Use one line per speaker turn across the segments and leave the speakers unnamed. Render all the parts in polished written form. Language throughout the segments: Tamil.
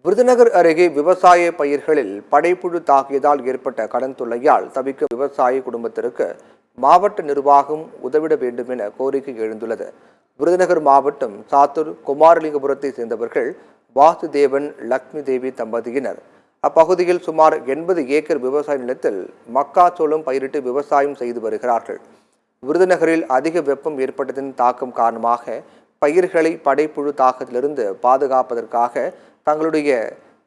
விருதுநகர் அருகே விவசாய பயிர்களில் படைப்புழு தாக்கியதால் ஏற்பட்ட கடன் தொல்லையால் தவிக்கும் விவசாய குடும்பத்திற்கு மாவட்ட நிர்வாகம் உதவிட வேண்டும் என கோரிக்கை எழுந்துள்ளது. விருதுநகர் மாவட்டம் சாத்தூர் குமாரலிங்கபுரத்தை சேர்ந்தவர்கள் வாசுதேவன் லக்ஷ்மி தேவி தம்பதியினர். அப்பகுதியில் சுமார் 80 ஏக்கர் விவசாய நிலத்தில் மக்காச்சோளம் பயிரிட்டு விவசாயம் செய்து வருகிறார்கள். விருதுநகரில் அதிக வெப்பம் ஏற்பட்டதன் தாக்கம் காரணமாக பயிர்களை படைப்புழு தாக்கத்திலிருந்து பாதுகாப்பதற்காக தங்களுடைய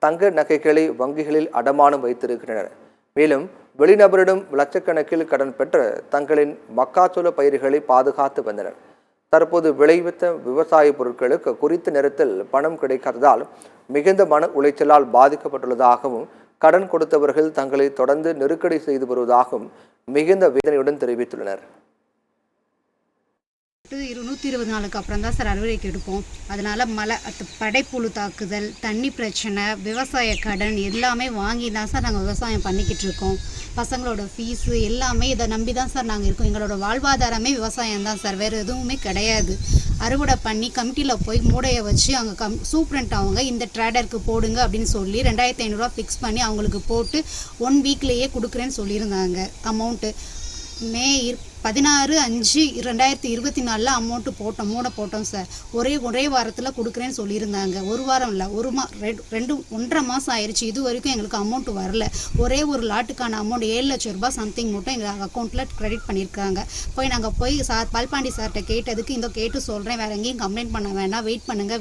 தங்க நகைகளை வங்கிகளில் அடமானம் வைத்திருக்கின்றனர். மேலும் வெளிநபரிடம் லட்சக்கணக்கில் கடன் பெற்று தங்களின் மக்காச்சோள பயிர்களை பாதுகாத்து வந்தனர். தற்போது விளைவித்த விவசாய பொருட்களுக்கு குறித்த நேரத்தில் பணம் கிடைக்காததால் மிகுந்த மன உளைச்சலால் பாதிக்கப்பட்டுள்ளதாகவும் கடன் கொடுத்தவர்கள் தங்களை தொடர்ந்து நெருக்கடி செய்து வருவதாகவும் மிகுந்த வேதனையுடன் தெரிவித்துள்ளனர்.
120 நாளுக்கு அப்புறம் தான் சார் அறுவடைக்கு எடுப்போம். அதனால் மழை, படைப்புழு தாக்குதல், தண்ணி பிரச்சனை, விவசாய கடன் எல்லாமே வாங்கி தான் சார் நாங்கள் விவசாயம் பண்ணிக்கிட்டு இருக்கோம். பசங்களோட ஃபீஸு எல்லாமே இதை நம்பி தான் சார் நாங்கள் இருக்கோம். எங்களோட வாழ்வாதாரமே விவசாயம் தான் சார், வேறு எதுவுமே கிடையாது. அறுவடை பண்ணி கமிட்டியில் போய் மூடையை வச்சு அங்கே சூப்ரண்ட் அவங்க இந்த ட்ரேடருக்கு போடுங்க அப்படின்னு சொல்லி 2500 ரூபா ஃபிக்ஸ் பண்ணி அவங்களுக்கு போட்டு 1 வீக்லேயே கொடுக்குறேன்னு சொல்லியிருந்தாங்க. அமௌண்ட்டு மே 16/5/2024 அமௌண்ட்டு போட்டோம், மூடை போட்டோம் சார். ஒரே வாரத்தில் கொடுக்குறேன்னு சொல்லியிருந்தாங்க. ஒரு வாரம் இல்லை, 1.5 மாதம் ஆயிடுச்சு. இது வரைக்கும் எங்களுக்கு அமௌண்ட்டு வரல. ஒரே ஒரு லாட்டுக்கான அமௌண்ட் 7 லட்சம் ரூபாய் சம்திங் மட்டும் எங்கள் அக்கௌண்ட்டில் க்ரெடிட் பண்ணியிருக்காங்க. நாங்கள் போய் சார் பால்பாண்டி சார்கிட்ட கேட்டதுக்கு இந்த கேட்டு சொல்கிறேன், வேறு எங்கேயும் கம்ப்ளைண்ட் பண்ண வேண்டாம், வெயிட் பண்ணுங்க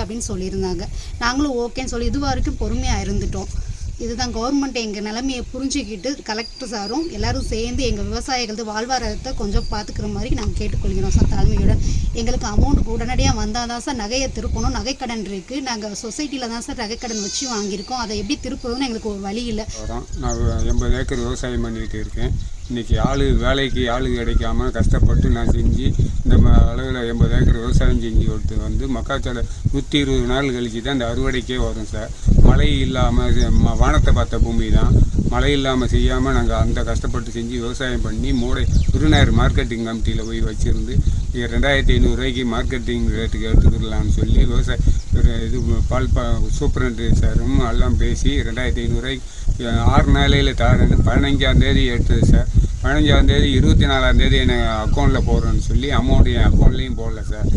அப்படின்னு சொல்லியிருந்தாங்க. நாங்களும் ஓகேன்னு சொல்லி இது வரைக்கும் பொறுமையாக இருந்துட்டோம். இதுதான் கவர்மெண்ட் எங்கள் நிலைமையை புரிஞ்சுக்கிட்டு கலெக்டர் சாரும் எல்லாரும் சேர்ந்து எங்கள் விவசாயிகளது வாழ்வாதாரத்தை கொஞ்சம் பார்த்துக்கிற மாதிரி நாங்கள் கேட்டுக்கொள்கிறோம் சார் தாழ்மையுடன். எங்களுக்கு அமௌண்ட் உடனடியாக வந்தால் தான் சார் நகையை திருப்பணும். நகைக்கடன் இருக்குது. நாங்கள் சொசைட்டியில் தான் சார் நகைக்கடன் வச்சு வாங்கியிருக்கோம். அதை எப்படி திருப்பணும்னு எங்களுக்கு ஒரு வழி இல்லை.
நான் 80 ஏக்கர் விவசாயம் பண்ணிகிட்டு இருக்கேன். இன்றைக்கி வேலைக்கு ஆள் கிடைக்காம கஷ்டப்பட்டு நான் செஞ்சு இந்த அளவில் 80 ஏக்கர் விவசாயம் செஞ்சு கொடுத்து வந்து மக்காச்சோளம் 120 நாள் கழிச்சு தான் இந்த அறுவடைக்கே வரும் சார். மழை இல்லாமல் வானத்தை பார்த்த பூமி தான், மழை இல்லாமல் செய்யாமல் நாங்கள் அந்த கஷ்டப்பட்டு செஞ்சு விவசாயம் பண்ணி விருதுநகர் மார்க்கெட்டிங் கமிட்டியில் போய் வச்சுருந்து 2500 ரூபாய்க்கு மார்க்கெட்டிங் ரேட்டுக்கு எடுத்துக்கலாம்னு சொல்லி விவசாய இது சூப்பரண்ட் சாரும் எல்லாம் பேசி 2500 ரூபாய்க்கு 6 நாளையில் தாரேன்னு 15ஆம் தேதி எடுத்தது சார். 15ஆம் தேதி 24ஆம் தேதி எனக்கு அக்கௌண்ட்டில் போடுறேன்னு சொல்லி அமௌண்ட் என் அக்கௌண்ட்லேயும் போடல சார்.